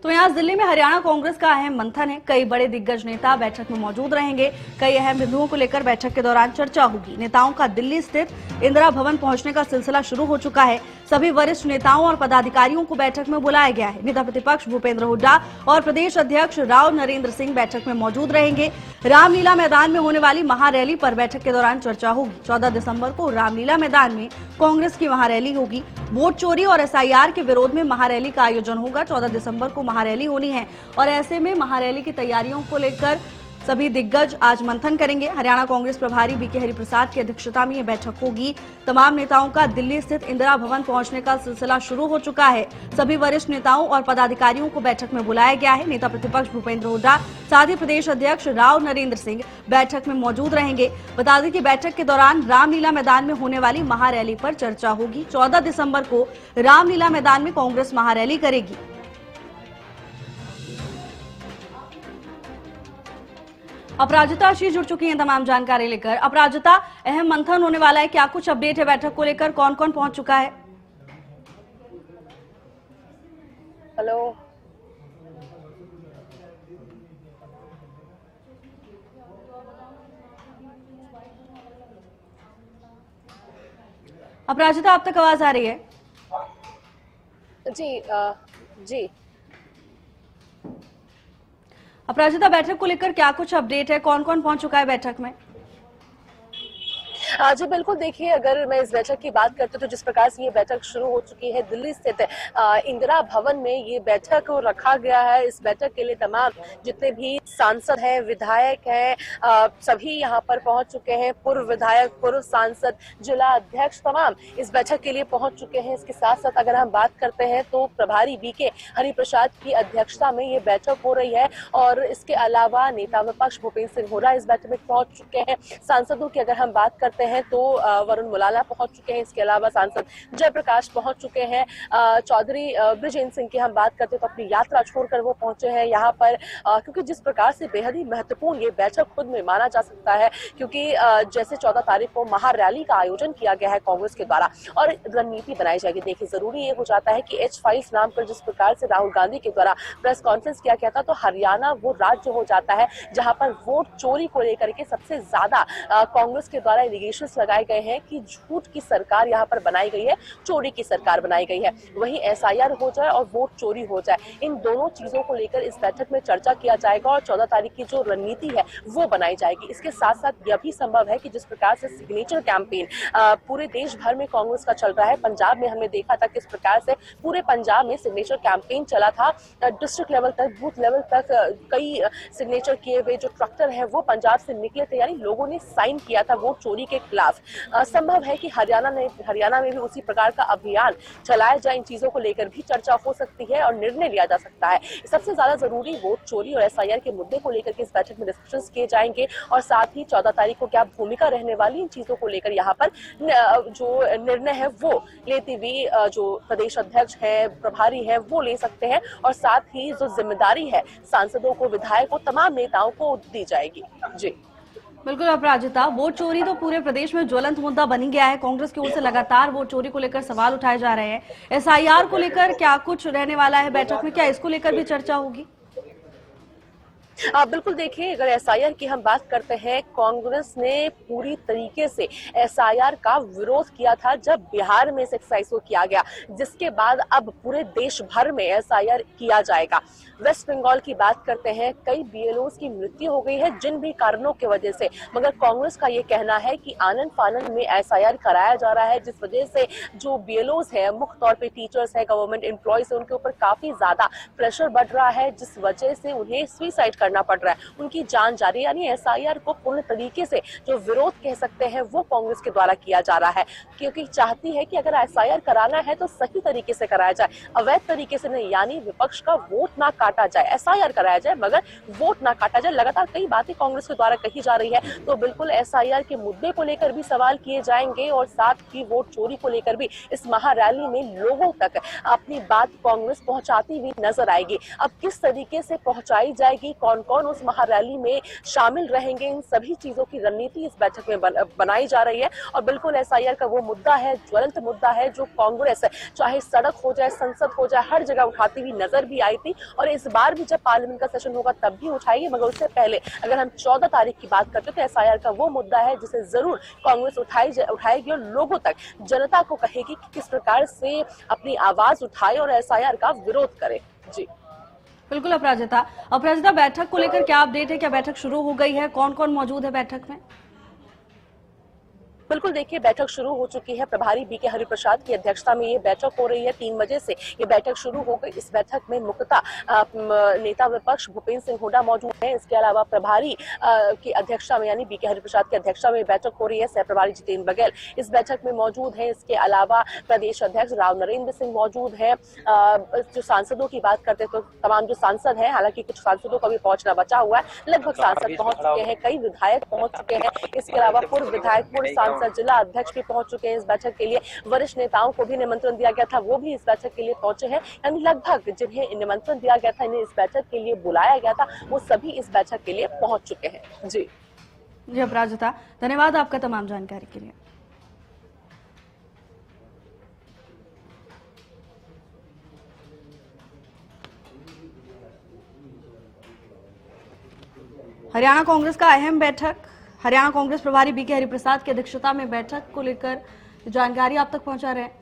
तो यहाँ दिल्ली में हरियाणा कांग्रेस का अहम मंथन है। कई बड़े दिग्गज नेता बैठक में मौजूद रहेंगे। कई अहम बिंदुओं को लेकर बैठक के दौरान चर्चा होगी। नेताओं का दिल्ली स्थित इंदिरा भवन पहुंचने का सिलसिला शुरू हो चुका है। सभी वरिष्ठ नेताओं और पदाधिकारियों को बैठक में बुलाया गया है। नेता प्रतिपक्ष भूपेंद्र हुड्डा और प्रदेश अध्यक्ष राव नरेंद्र सिंह बैठक में मौजूद रहेंगे। रामलीला मैदान में होने वाली महारैली पर बैठक के दौरान चर्चा होगी। 14 दिसंबर को रामलीला मैदान में कांग्रेस की महारैली होगी। वोट चोरी और एसआईआर के विरोध में महारैली का आयोजन होगा। 14 दिसंबर को महारैली होनी है और ऐसे में महारैली की तैयारियों को लेकर सभी दिग्गज आज मंथन करेंगे। हरियाणा कांग्रेस प्रभारी बीके हरिप्रसाद की अध्यक्षता में यह बैठक होगी। तमाम नेताओं का दिल्ली स्थित इंदिरा भवन पहुंचने का सिलसिला शुरू हो चुका है। सभी वरिष्ठ नेताओं और पदाधिकारियों को बैठक में बुलाया गया है। नेता प्रतिपक्ष भूपेंद्र हुड्डा साथ ही प्रदेश अध्यक्ष राव नरेंद्र सिंह बैठक में मौजूद रहेंगे। बता दें कि बैठक के दौरान रामलीला मैदान में होने वाली महारैली पर चर्चा होगी। 14 दिसंबर को रामलीला मैदान में कांग्रेस महारैली करेगी। अपराजिता आशीष जुड़ चुकी हैं तमाम जानकारी लेकर। अपराजिता, अहम मंथन होने वाला है, क्या कुछ अपडेट है बैठक को लेकर? कौन कौन पहुंच चुका है? हेलो, अपराजिता, अब तक आवाज आ रही है? जी अपराजिता, बैठक को लेकर क्या कुछ अपडेट है? कौन कौन पहुंच चुका है बैठक में? जी बिल्कुल, देखिए अगर मैं इस बैठक की बात करती हूँ तो जिस प्रकार से ये बैठक शुरू हो चुकी है दिल्ली स्थित इंदिरा भवन में ये बैठक रखा गया है। इस बैठक के लिए तमाम जितने भी सांसद हैं, विधायक हैं, सभी यहाँ पर पहुंच चुके हैं। पूर्व विधायक, पूर्व सांसद, जिला अध्यक्ष तमाम इस बैठक के लिए पहुंच चुके हैं। इसके साथ साथ अगर हम बात करते हैं तो प्रभारी बीके हरिप्रसाद की अध्यक्षता में ये बैठक हो रही है और इसके अलावा नेता विपक्ष भूपेंद्र सिंह हुड्डा इस बैठक में पहुंच चुके हैं। सांसदों की अगर हम बात करते हैं तो वरुण मुलाला पहुंच चुके हैं। इसके अलावा सांसद जयप्रकाश पहुंच चुके हैं। चौधरी बृजेंद्र सिंह की हम बात करते हैं तो अपनी यात्रा छोड़कर वो पहुंचे हैं यहाँ पर, क्योंकि जिस प्रकार से बेहद ही महत्वपूर्ण ये बैठक खुद में माना जा सकता है, क्योंकि जैसे 14 तारीख को महारैली का आयोजन किया गया है कांग्रेस के द्वारा और रणनीति बनाई जाएगी। देखिए जरूरी ये हो जाता है कि H5 नाम पर जिस प्रकार से राहुल गांधी के द्वारा प्रेस कॉन्फ्रेंस किया गया था, तो हरियाणा वो राज्य हो जाता है जहां पर वोट चोरी को लेकर के सबसे ज्यादा कांग्रेस के द्वारा एलिगेशन लगाए गए हैं कि झूठ की सरकार यहाँ पर बनाई गई है, चोरी की सरकार बनाई गई है। वहीं एसआईआर हो जाए और वोट चोरी हो जाए, इन दोनों चीजों को लेकर इस बैठक में चर्चा किया जाएगा और 14 तारीख की जो रणनीति है वो बनाई जाएगी। इसके साथ साथ यह भी संभव है कि जिस प्रकार से सिग्नेचर कैंपेन पूरे देश भर में कांग्रेस का चल रहा है, पंजाब में हमने देखा था किस प्रकार से पूरे पंजाब में सिग्नेचर कैंपेन चला था। डिस्ट्रिक्ट लेवल तक, बूथ लेवल तक कई सिग्नेचर किए हुए जो ट्रैक्टर है वो पंजाब से निकले थे, यानी लोगों ने साइन किया था वोट चोरी के खिलाफ। संभव है कि हरियाणा में भी उसी प्रकार का अभियान चलाया जाए। इन चीजों को लेकर भी चर्चा हो सकती है और निर्णय लिया जा सकता है। सबसे ज्यादा जरूरी वोट चोरी और एसआईआर के मुद्दे को लेकर के इस बैठक में डिस्कशंस किए जाएंगे और साथ ही 14 तारीख को क्या भूमिका रहने वाली, इन चीजों को लेकर यहाँ पर जो निर्णय है वो लेती हुई जो प्रदेश अध्यक्ष है, प्रभारी है, वो ले सकते हैं और साथ ही जो जिम्मेदारी है सांसदों को, विधायकों, तमाम नेताओं को दी जाएगी। जी बिल्कुल अपराजिता, वोट चोरी तो पूरे प्रदेश में ज्वलंत मुद्दा बनी गया है। कांग्रेस की ओर से लगातार वोट चोरी को लेकर सवाल उठाए जा रहे हैं। एसआईआर को लेकर क्या कुछ रहने वाला है बैठक में? क्या इसको लेकर भी चर्चा होगी? बिल्कुल, देखिए अगर एसआईआर की हम बात करते हैं, कांग्रेस ने पूरी तरीके से एसआईआर का विरोध किया था जब बिहार में इस एक्सरसाइज को किया गया, जिसके बाद अब पूरे देश भर में एसआईआर किया जाएगा। वेस्ट बंगाल की बात करते हैं, कई बीएलओस की मृत्यु हो गई है जिन भी कारणों की वजह से, मगर कांग्रेस का ये कहना है कि आनन फानन में एसआईआर कराया जा रहा है, जिस वजह से जो बीएलओस है, मुख्य तौर पे टीचर्स है, गवर्नमेंट एम्प्लॉयज है, उनके ऊपर काफी ज्यादा प्रेशर बढ़ रहा है, जिस वजह से उन्हें सुसाइड करना पड़ रहा है, उनकी जान जा रही है। यानी एसआईआर को पूर्ण तरीके से जो विरोध कह सकते हैं वो कांग्रेस के द्वारा किया जा रहा है, क्योंकि चाहती है कि अगर एसआईआर कराना है तो सही तरीके से कराया जाए, अवैध तरीके से नहीं, यानी विपक्ष का वोट ना काटा जाए, एसआईआर कराया जाए मगर वोट ना काटा जाए। लगातार कई बातें कांग्रेस के द्वारा कही जा रही है, तो बिल्कुल एसआईआर के मुद्दे को लेकर भी सवाल किए जाएंगे और साथ ही वोट चोरी को लेकर भी इस महारैली में लोगों तक अपनी बात कांग्रेस पहुंचाती हुई नजर आएगी। अब किस तरीके से पहुंचाई जाएगी, कौन कौन कौन उस महारैली में शामिल रहेंगे, इन सभी चीजों की रणनीति इस बैठक में बनाई जा रही है। और बिल्कुल एसआईआर का वो मुद्दा है, ज्वलंत मुद्दा है, जो कांग्रेस चाहे सड़क हो जाए, संसद हो जाए, हर जगह उठाती हुई नजर भी आई थी और इस बार भी जब पार्लियामेंट का सेशन होगा तब भी उठाएगी। मगर उससे पहले अगर हम 14 तारीख की बात करते तो एसआईआर का वो मुद्दा है जिसे जरूर कांग्रेस उठाएगी और लोगों तक, जनता को कहेगी कि किस प्रकार से अपनी आवाज उठाए और एसआईआर का विरोध करे। जी बिल्कुल अपराजिता, बैठक को लेकर क्या अपडेट है? क्या बैठक शुरू हो गई है? कौन कौन मौजूद है बैठक में? बिल्कुल देखिए, बैठक शुरू हो चुकी है। प्रभारी बीके हरिप्रसाद की अध्यक्षता में ये बैठक हो रही है। 3 बजे से ये बैठक शुरू हो गई। इस बैठक में मुख्यतः नेता विपक्ष भूपेंद्र सिंह हुड्डा मौजूद हैं। इसके अलावा प्रभारी की अध्यक्षता में यानी बीके हरिप्रसाद की अध्यक्षता में बैठक हो रही है। सह प्रभारी जितेंद्र बघेल इस बैठक में मौजूद है। इसके अलावा प्रदेश अध्यक्ष राव नरेंद्र सिंह मौजूद है। जो सांसदों की बात करते तो तमाम जो सांसद हैं, हालांकि कुछ सांसदों का भी पहुंचना बचा हुआ है, लगभग सांसद पहुंच चुके हैं, कई विधायक पहुंच चुके हैं। इसके अलावा पूर्व विधायक, पूर्व सांसद, जिला अध्यक्ष भी पहुंच चुके हैं इस बैठक के लिए। वरिष्ठ नेताओं को भी निमंत्रण दिया गया था, वो भी इस बैठक के लिए पहुंचे हैं। यानी लगभग जिन्हें निमंत्रण दिया गया था, इन्हें इस बैठक के लिए बुलाया गया था, वो सभी इस बैठक के लिए पहुंच चुके हैं। जी अपराजिता, धन्यवाद आपका तमाम जानकारी के लिए। हरियाणा कांग्रेस का अहम बैठक, हरियाणा कांग्रेस प्रभारी बीके हरिप्रसाद की अध्यक्षता में बैठक को लेकर जानकारी आप तक पहुंचा रहे हैं।